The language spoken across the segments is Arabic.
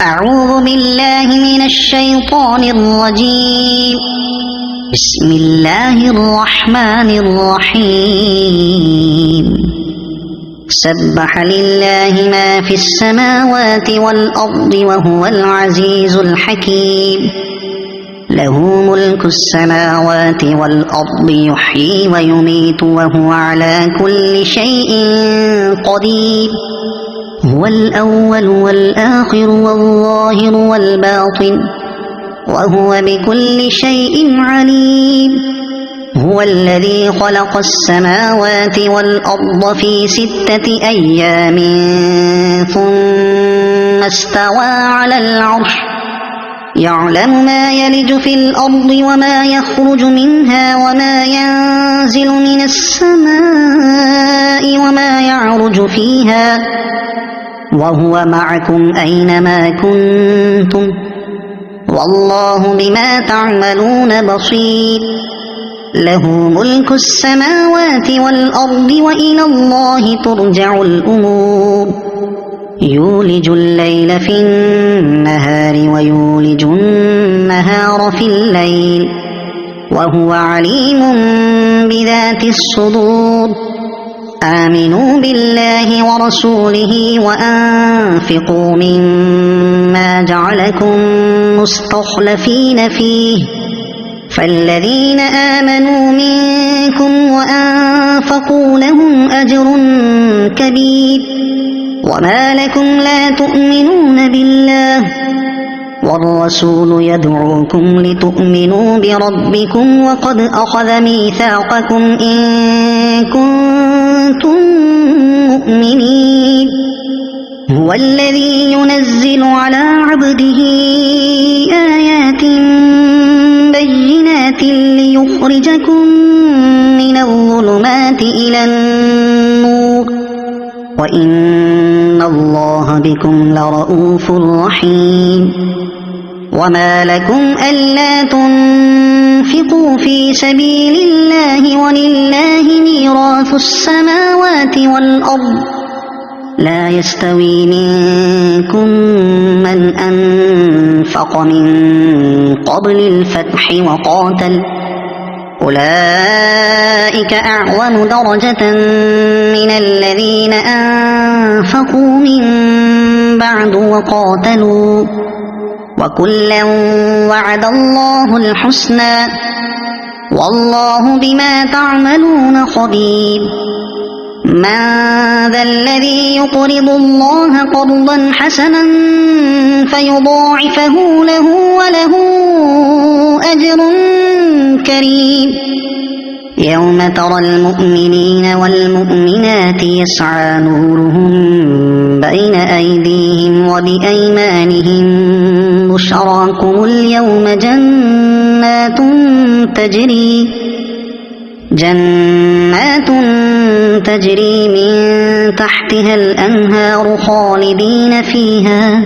أعوذ بالله من الشيطان الرجيم. بسم الله الرحمن الرحيم. سبح لله ما في السماوات والأرض وهو العزيز الحكيم. له ملك السماوات والأرض يحيي ويميت وهو على كل شيء قدير. هو الأول والآخر والظاهر والباطن وهو بكل شيء عليم. هو الذي خلق السماوات والأرض في 6 أيام ثم استوى على العرش. يعلم ما يلج في الأرض وما يخرج منها وما ينزل من السماء وما يعرج فيها وهو معكم أينما كنتم والله بما تعملون بصير. له ملك السماوات والأرض وإلى الله ترجع الأمور. يولج الليل في النهار ويولج النهار في الليل وهو عليم بذات الصدور. آمنوا بالله ورسوله وأنفقوا مما جعلكم مستخلفين فيه فالذين آمنوا منكم وأنفقوا لهم أجر كبير. وما لكم لا تؤمنون بالله والرسول يدعوكم لتؤمنوا بربكم وقد أخذ ميثاقكم إن كنتم مؤمنين. هو الذي ينزل على عبده آيات بينات ليخرجكم من الظلمات إلى النور وإن الله بكم لرؤوف رحيم. وما لكم ألا تنفقوا في سبيل الله ولله ميراث السماوات والأرض. لا يستوي منكم من أنفق من قبل الفتح وقاتل أولئك أعظم درجة من الذين أنفقوا من بعد وقاتلوا وكلا وعد الله الحسنى والله بما تعملون خبير. من ذا الذي يقرض الله قرضا حسنا فيضاعفه له وله أجر كريم. يوم ترى المؤمنين والمؤمنات يسعى نورهم بين أيديهم وبأيمانهم بشراكم اليوم جنات تجري من تحتها الأنهار خالدين فيها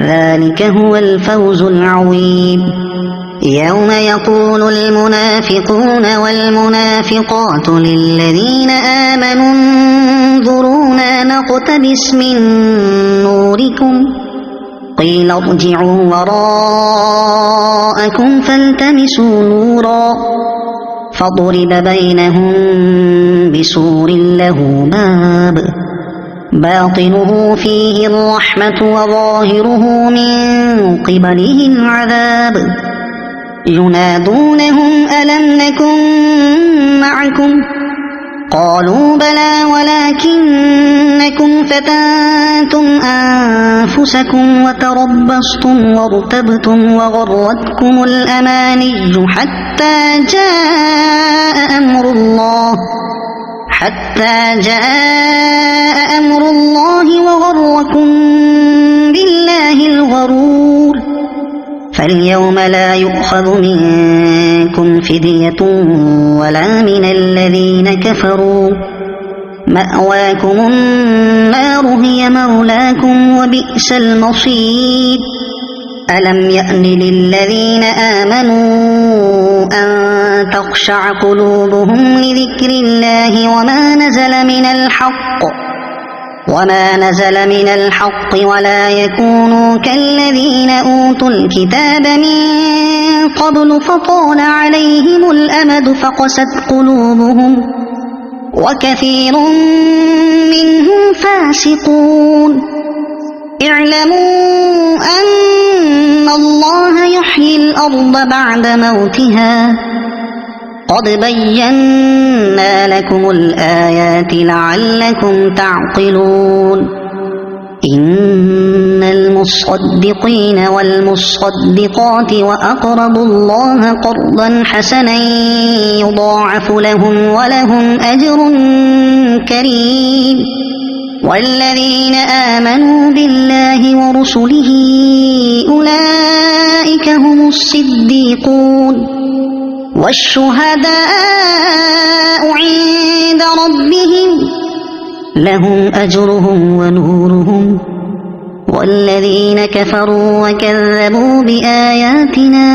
ذلك هو الفوز العظيم. يوم يقول المنافقون والمنافقات للذين آمنوا انظرونا نقتبس من نوركم قيل ارجعوا وراءكم فالتمسوا نورا فضرب بينهم بسور له باب باطنه فيه الرحمة وظاهره من قبله العذاب. ينادونهم ألم نكن معكم قالوا بلى ولكنكم فتنتم أنفسكم وتربصتم وارتبتم وغرتكم الأماني حتى جاء أمر الله وغركم بالله الغرور. فاليوم لا يؤخذ منكم فدية ولا من الذين كفروا مأواكم النار هي مولاكم وبئس المصير. ألم يأن للذين آمنوا أن تخشع قلوبهم لذكر الله وما نزل من الحق وما نزل من الحق ولا يكونوا كالذين أوتوا الكتاب من قبل فطال عليهم الأمد فقست قلوبهم وكثير منهم فاسقون اعلموا أن الله يحيي الأرض بعد موتها قد بينا لكم الآيات لعلكم تعقلون إن المصدقين والمصدقات وأقرضوا الله قرضا حسنا يضاعف لهم ولهم أجر كريم والذين آمنوا بالله ورسله أولئك هم الصديقون والشهداء عند ربهم لهم أجرهم ونورهم والذين كفروا وكذبوا بآياتنا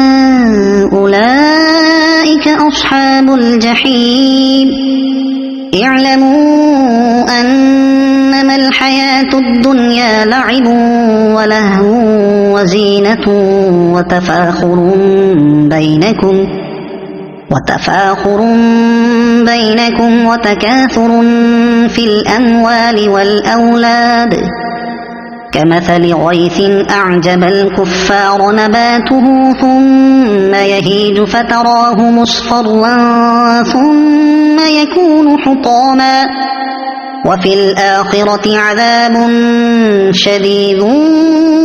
أولئك أصحاب الجحيم اعلموا أنما الحياة الدنيا لعب ولهو وزينة وتفاخر بينكم وتكاثر في الأموال والأولاد كمثل غيث أعجب الكفار نباته ثم يهيج فتراه مصفرا ثم يكون حطاما وفي الآخرة عذاب شديد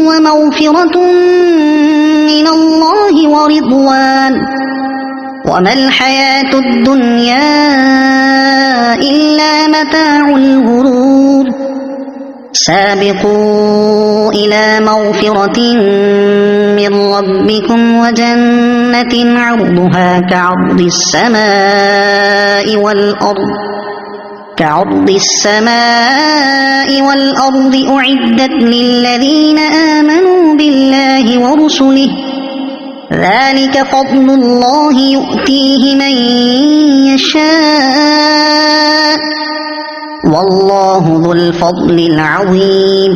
ومغفرة من الله ورضوان وما الحياة الدنيا إلا متاع الغرور سابقوا إلى مغفرة من ربكم وجنة عرضها كعرض السماء والأرض أعدت للذين آمنوا بالله ورسله ذلك فضل الله يؤتيه من يشاء والله ذو الفضل العظيم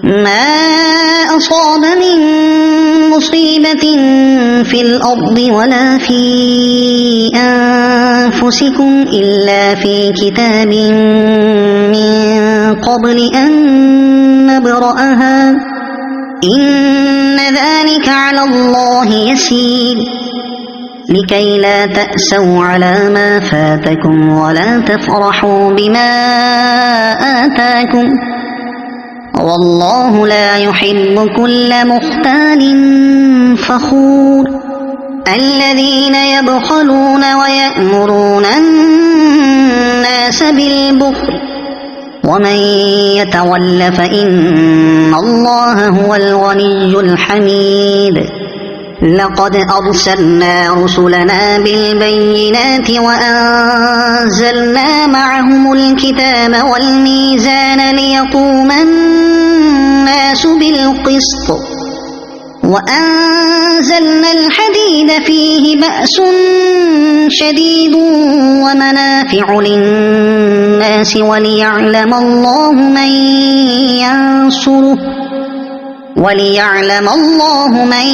ما أصاب من مصيبة في الأرض ولا في أنفسكم إلا في كتاب من قبل أن نبرأها إن ذلك على الله يسير لكي لا تأسوا على ما فاتكم ولا تفرحوا بما آتاكم والله لا يحب كل مختال فخور الذين يبخلون ويأمرون الناس بالبخل ومن يتول فإن الله هو الغني الحميد لقد أرسلنا رسلنا بالبينات وأنزلنا معهم الكتاب والميزان ليقوم الناس بالقسط وأنزلنا الحديد فيه بأس شديد ومنافع للناس وليعلم الله من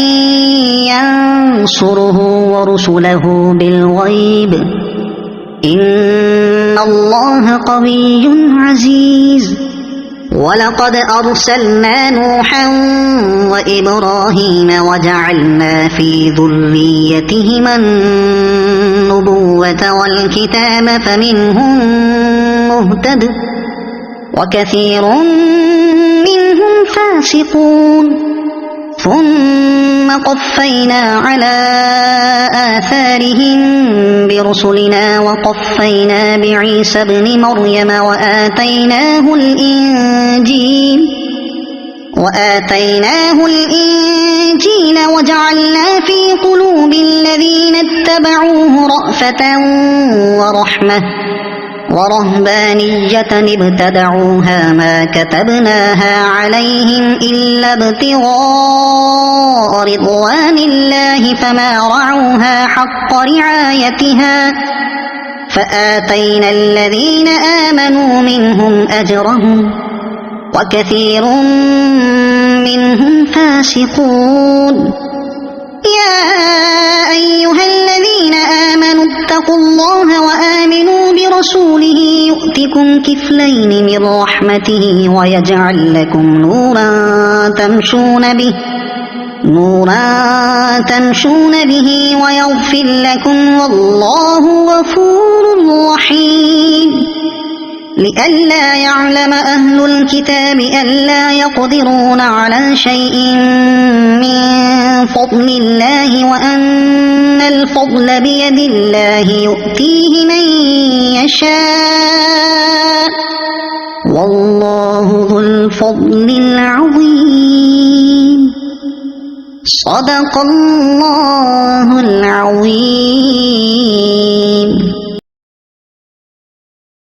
ينصره ورسله بالغيب إن الله قوي عزيز ولقد أرسلنا نوحا وإبراهيم وجعلنا في ذريتهما النبوة والكتاب فمنهم مهتد وكثير منهم فاسقون ثم قفينا على آثارهم برسلنا وقفينا بعيسى ابن مريم وآتيناه الإنجيل وجعلنا في قلوب الذين اتبعوه رأفة ورحمة ورهبانية ابتدعوها ما كتبناها عليهم إلا ابتغاء رضوان الله فما رعوها حق رعايتها فآتينا الذين آمنوا منهم أجرهم وكثير منهم فاسقون يا أيها الذين آمنوا اتقوا الله وآمنوا برسوله يؤتكم كفلين من رحمته ويجعل لكم نورا تمشون به ويغفر لكم والله غفور رحيم لئلا يعلم أهل الكتاب ألا يقدرون على شيء من فضل الله وأن الفضل بيد الله يؤتيه من يشاء والله ذو الفضل العظيم صدق الله العظيم.